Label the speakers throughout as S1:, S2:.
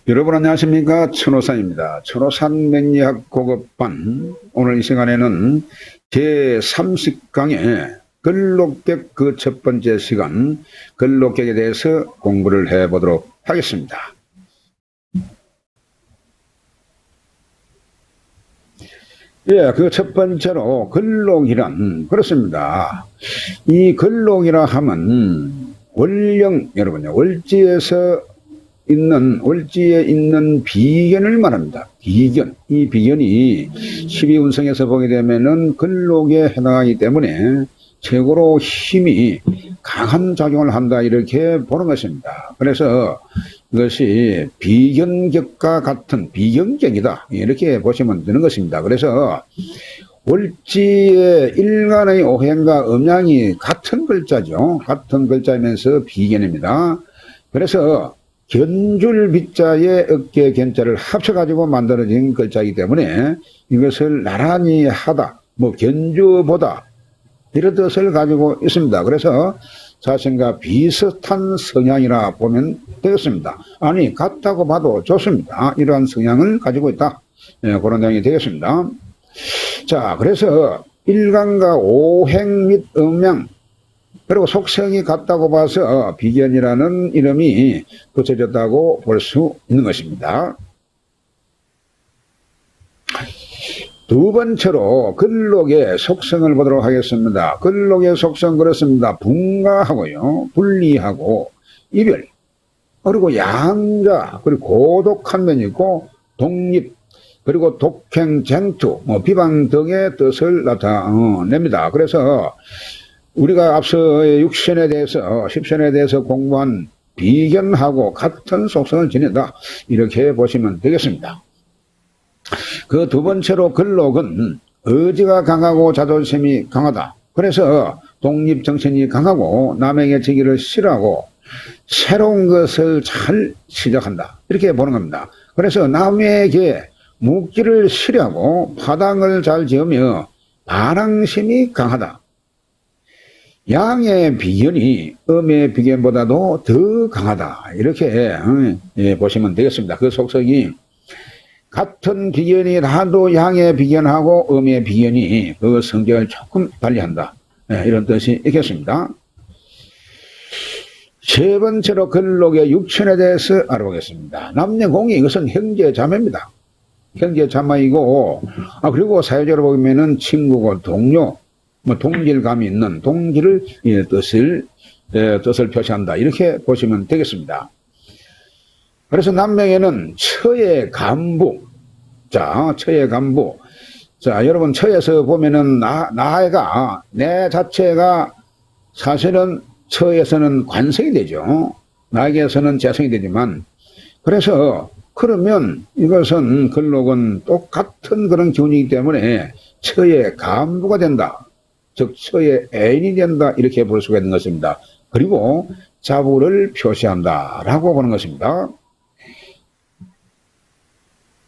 S1: 여러분 안녕하십니까? 천호산입니다. 천호산 명리학 고급반 오늘 이 시간에는 제30강의 근록객 그 첫 번째 시간 근록객에 대해서 공부를 해보도록 하겠습니다. 예, 그 첫 번째로 근록이란 그렇습니다. 이 근록이라 하면 월령 여러분요 월지에 있는 비견을 말합니다. 비견. 이 비견이 12운성에서 보게 되면은 근록에 해당하기 때문에 최고로 힘이 강한 작용을 한다 이렇게 보는 것입니다. 그래서 이것이 비견격과 같은 비견격이다 이렇게 보시면 되는 것입니다. 그래서 월지의 일간의 오행과 음양이 같은 글자죠. 같은 글자이면서 비견입니다. 그래서 견줄 비자에 어깨 견자를 합쳐가지고 만들어진 글자이기 때문에 이것을 나란히 하다, 견주보다 이런 뜻을 가지고 있습니다. 그래서 자신과 비슷한 성향이라 보면 되겠습니다. 아니 같다고 봐도 좋습니다. 이러한 성향을 가지고 있다. 그런 내용이 되겠습니다. 자, 그래서 일간과 오행 및 음양 그리고 속성이 같다고 봐서 비견이라는 이름이 붙여졌다고 볼 수 있는 것입니다. 두 번째로 근록의 속성을 보도록 하겠습니다. 근록의 속성 그렇습니다. 분가하고요, 분리하고 이별, 그리고 양자, 그리고 고독한 면이 있고 독립, 그리고 독행, 쟁투, 비방 등의 뜻을 나타냅니다. 그래서 우리가 앞서 육신에 대해서, 십신에 대해서 공부한 비견하고 같은 속성을 지닌다. 이렇게 보시면 되겠습니다. 그 두 번째로 근록은 의지가 강하고 자존심이 강하다. 그래서 독립정신이 강하고 남에게 지기를 싫어하고 새로운 것을 잘 시작한다. 이렇게 보는 겁니다. 그래서 남에게 묻기를 싫어하고 파당을 잘 지으며 반항심이 강하다. 양의 비견이 음의 비견보다도 더 강하다. 이렇게 보시면 되겠습니다. 그 속성이 같은 비견이 나도 양의 비견하고 음의 비견이 그 성격을 조금 달리한다. 이런 뜻이 있겠습니다. 세 번째로 근록의 육천에 대해서 알아보겠습니다. 남녀공이 이것은 형제자매입니다. 형제자매이고 그리고 사회적으로 보면은 친구고 동료 동질감이 있는 동질을 뜻을 표시한다. 이렇게 보시면 되겠습니다. 그래서 남명에는 처의 간부. 자, 처의 간부. 자, 여러분 처에서 보면은 나가 내 자체가 사실은 처에서는 관성이 되죠. 나에게서는 재성이 되지만 그래서 그러면 이것은 근록은 똑같은 그런 기운이기 때문에 처의 간부가 된다. 즉 처의 애인이 된다 이렇게 볼 수가 있는 것입니다. 그리고 자부를 표시한다 라고 보는 것입니다.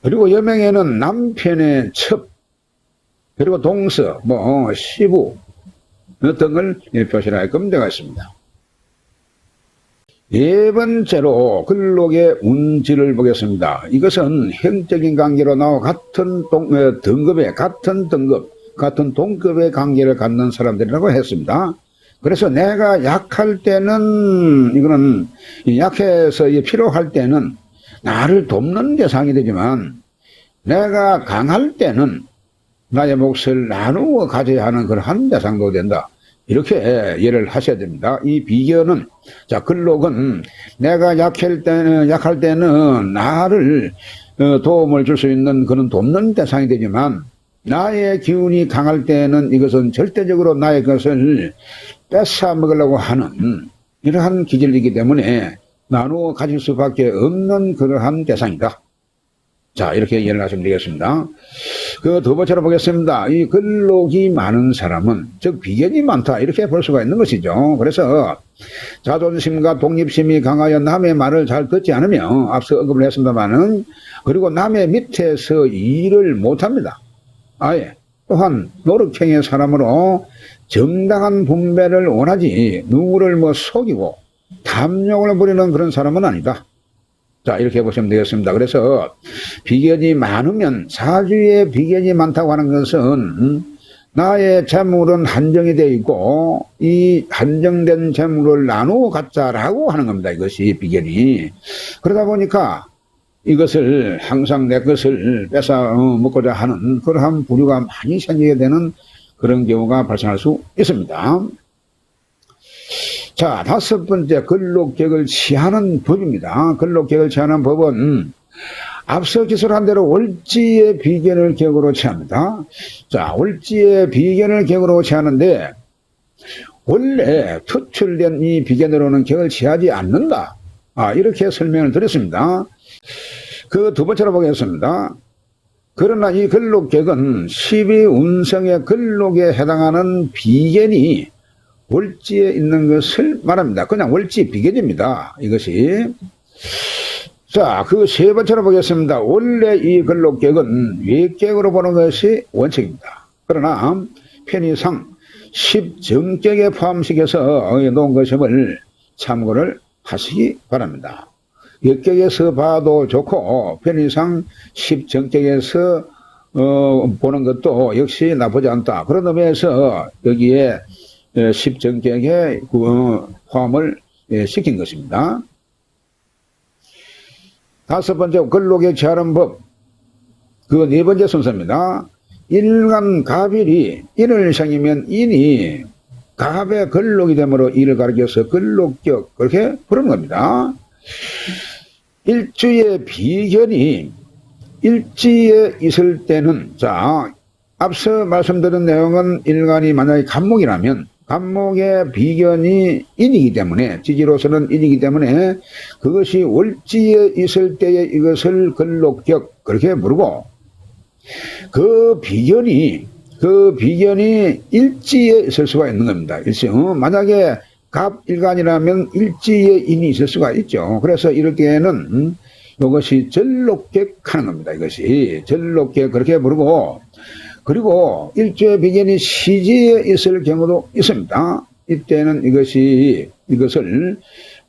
S1: 그리고 여명에는 남편의 첩 그리고 동서 시부 등을 표시를 하게끔 되어 있습니다. 네 번째로 근록의 운지를 보겠습니다. 이것은 형적인 관계로 나와 같은 등급의 같은 동급의 관계를 갖는 사람들이라고 했습니다. 그래서 내가 약할 때는 이거는 약해서 필요할 때는 나를 돕는 대상이 되지만 내가 강할 때는 나의 몫을 나누어 가져야 하는 그런 대상도 된다. 이렇게 이해를 하셔야 됩니다. 이 비견은 근록은 내가 약할 때는 나를 도움을 줄 수 있는 그런 돕는 대상이 되지만 나의 기운이 강할 때는 이것은 절대적으로 나의 것을 뺏어 먹으려고 하는 이러한 기질이기 때문에 나누어 가질 수밖에 없는 그러한 대상이다. 자, 이렇게 이해를 하시면 되겠습니다. 그 두 번째로 보겠습니다. 이 근록이 많은 사람은, 즉 비견이 많다 이렇게 볼 수가 있는 것이죠. 그래서 자존심과 독립심이 강하여 남의 말을 잘 듣지 않으며 앞서 언급을 했습니다마는 그리고 남의 밑에서 일을 못합니다. 아예 또한 노력형의 사람으로 정당한 분배를 원하지 누구를 속이고 탐욕을 부리는 그런 사람은 아니다. 자, 이렇게 보시면 되겠습니다. 그래서 비견이 많으면, 사주에 비견이 많다고 하는 것은 나의 재물은 한정이 되어 있고 이 한정된 재물을 나누어 갖자라고 하는 겁니다. 이것이 비견이. 그러다 보니까 이것을 항상 내 것을 뺏어 먹고자 하는 그러한 부류가 많이 생기게 되는 그런 경우가 발생할 수 있습니다. 자, 다섯 번째, 근록격을 취하는 법입니다. 근록격을 취하는 법은 앞서 기술한 대로 월지의 비견을 격으로 취합니다. 자, 월지의 비견을 격으로 취하는데 원래 투출된 이 비견으로는 격을 취하지 않는다. 이렇게 설명을 드렸습니다. 그 두 번째로 보겠습니다. 그러나 이 근록격은 12운성의 근록에 해당하는 비견이 월지에 있는 것을 말합니다. 그냥 월지 비견입니다. 이것이. 자, 그 세 번째로 보겠습니다. 원래 이 근록격은 외격으로 보는 것이 원칙입니다. 그러나 편의상 10정격에 포함시켜서 놓은 것임을 참고를 하시기 바랍니다. 외격에서 봐도 좋고 편의상 10정격에서 보는 것도 역시 나쁘지 않다. 그런 의미에서 여기에 10정격에 포함을 시킨 것입니다. 다섯 번째, 근록에 취하는 법. 그 네 번째 순서입니다. 일간 갑일이 인을 생기면 인이 갑의 근록이 되므로 이를 가리켜서 근록격, 그렇게 부르는 겁니다. 일주의 비견이 일지에 있을 때는, 자, 앞서 말씀드린 내용은 일간이 만약에 갑목이라면 갑목의 비견이 인이기 때문에, 지지로서는 인이기 때문에 그것이 월지에 있을 때에 이것을 근록격, 그렇게 부르고, 그 비견이 일지에 있을 수가 있는 겁니다. 만약에 갑일간이라면 일지에 인이 있을 수가 있죠. 그래서 이럴 때에는 이것이 전록격 하는 겁니다. 이것이 전록격, 그렇게 부르고, 그리고 일주의 비견이 시지에 있을 경우도 있습니다. 이때는 이것을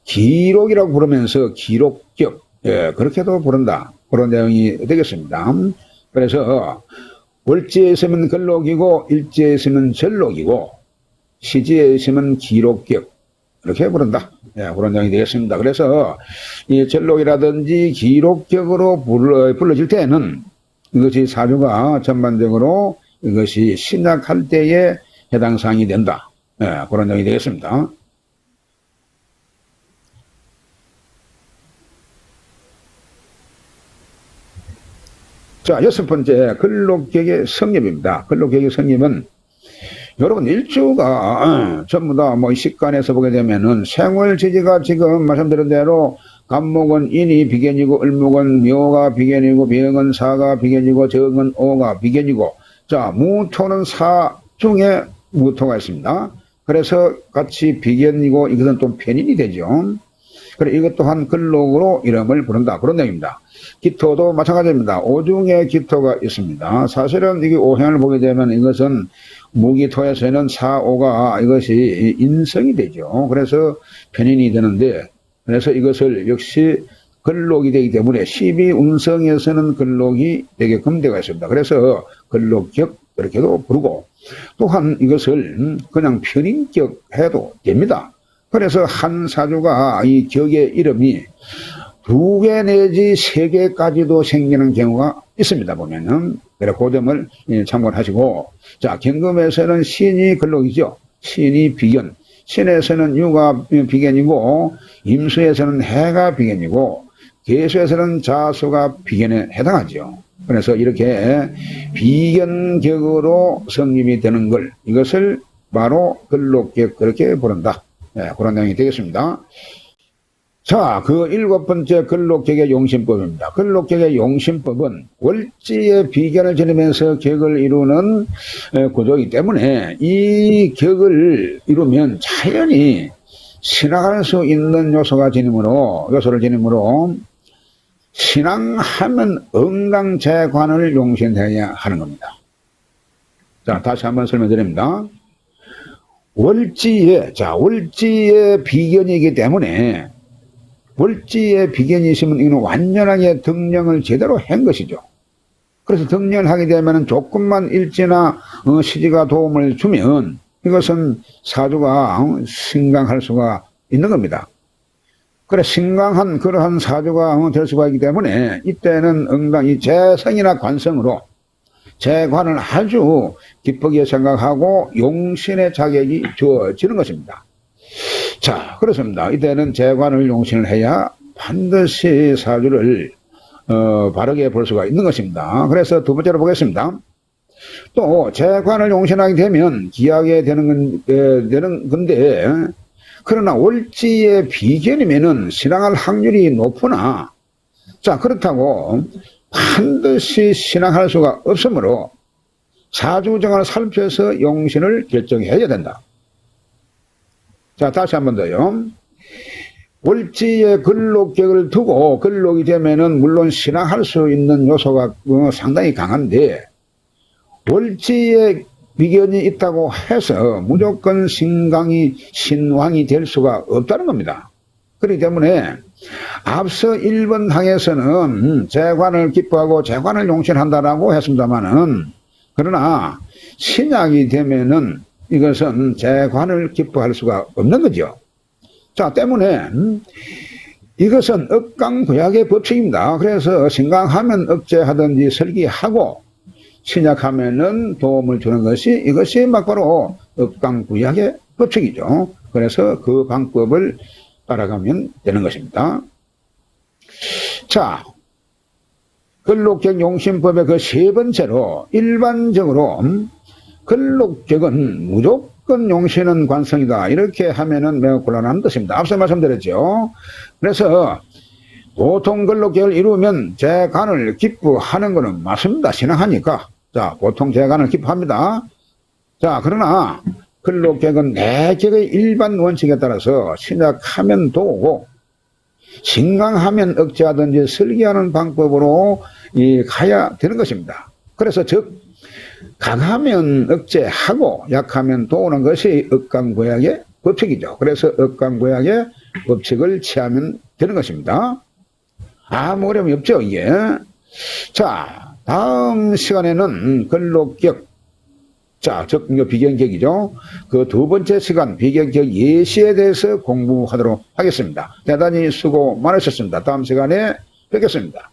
S1: 기록이라고 부르면서 기록격, 그렇게도 부른다. 그런 내용이 되겠습니다. 그래서 월지에 있으면 근록이고 일지에 있으면 전록이고 시지에 있으면 기록격, 이렇게 부른다. 그런 내용이 되겠습니다. 그래서 이 전록이라든지 기록격으로 불러질 때는 이것이 사주가 전반적으로 이것이 신약할 때에 해당 사항이 된다. 그런 내용이 되겠습니다. 자, 여섯 번째, 근록격의 성립입니다. 근록격의 성립은 여러분 일주가 전부 다 식간에서 보게 되면은 생월지지가 지금 말씀드린 대로 갑목은 인이 비견이고 을목은 묘가 비견이고 병은 사가 비견이고 정은 오가 비견이고, 자, 무토는 사 중에 무토가 있습니다. 그래서 같이 비견이고 이것은 또 편인이 되죠. 그래, 이것 또한 근록으로 이름을 부른다. 그런 내용입니다. 기토도 마찬가지입니다. 오중에 기토가 있습니다. 사실은 이게 오행을 보게 되면 이것은 무기토에서는 사오가 이것이 인성이 되죠. 그래서 편인이 되는데, 그래서 이것을 역시 근록이 되기 때문에 12운성에서는 근록이 되게끔 되어 있습니다. 그래서 근록격, 그렇게도 부르고, 또한 이것을 그냥 편인격 해도 됩니다. 그래서 한 사주가 이 격의 이름이 2개 내지 3개까지도 생기는 경우가 있습니다. 보면은. 그래, 그 점을 참고하시고, 자, 경금에서는 신이 근록이죠. 신이 비견. 신에서는 유가 비견이고, 임수에서는 해가 비견이고, 계수에서는 자수가 비견에 해당하죠. 그래서 이렇게 비견격으로 성립이 되는 걸, 이것을 바로 근록격, 그렇게 부른다. 그런 내용이 되겠습니다. 자, 그 7번째 근록격의 용신법입니다. 근록격의 용신법은 월지의 비견을 지니면서 격을 이루는 구조이기 때문에 이 격을 이루면 자연히 신앙할 수 있는 요소를 지니므로 신앙하면 응강재관을 용신해야 하는 겁니다. 자, 다시 한번 설명드립니다. 월지의 비견이기 때문에 월지의 비견이 있으면 이는 완전하게 등령을 제대로 한 것이죠. 그래서 등령을 하게 되면 조금만 일지나 시지가 도움을 주면 이것은 사주가 신강할 수가 있는 겁니다. 그래 신강한 그러한 사주가 될 수가 있기 때문에 이때는 응당이 재성이나 관성으로 재관을 아주 기쁘게 생각하고 용신의 자격이 주어지는 것입니다. 자, 그렇습니다. 이때는 재관을 용신을 해야 반드시 사주를 바르게 볼 수가 있는 것입니다. 그래서 두 번째로 보겠습니다. 또 재관을 용신하게 되면 기하게 되는 건데 그러나 월지의 비견이면은 신앙할 확률이 높으나 자 그렇다고 반드시 신앙할 수가 없으므로 사주정을 살펴서 용신을 결정해야 된다. 자 다시 한 번 더요. 월지의 근록격을 두고 근록이 되면은 물론 신앙할 수 있는 요소가 상당히 강한데 월지의 비견이 있다고 해서 무조건 신왕이 될 수가 없다는 겁니다. 그렇기 때문에 앞서 1번 항에서는 재관을 기뻐하고 재관을 용신한다라고 했습니다만은 그러나 신약이 되면은 이것은 재관을 기뻐할 수가 없는 거죠. 자, 때문에 이것은 억강구약의 법칙입니다. 그래서 신강하면 억제하든지 설기하고 신약하면은 도움을 주는 것이 이것이 막바로 억강구약의 법칙이죠. 그래서 그 방법을 따라가면 되는 것입니다. 자, 근록격 용신법의 그 세 번째로 일반적으로 근록격은 무조건 용신은 관성이다 이렇게 하면은 매우 곤란한 뜻입니다. 앞서 말씀드렸죠. 그래서 보통 근록격을 이루면 재간을 기쁘하는 것은 맞습니다. 신앙하니까. 자, 보통 재간을 기뻐합니다. 자, 그러나 근록격은 내격의 일반 원칙에 따라서 신약하면 도우고 신강하면 억제하든지 설계하는 방법으로 가야 되는 것입니다. 그래서 즉 강하면 억제하고 약하면 도우는 것이 억강구약의 법칙이죠. 그래서 억강구약의 법칙을 취하면 되는 것입니다. 아무 어려움이 없죠, 이게. 자, 다음 시간에는 근록격, 자, 즉, 비견격이죠. 그 두 번째 시간, 비견격 예시에 대해서 공부하도록 하겠습니다. 대단히 수고 많으셨습니다. 다음 시간에 뵙겠습니다.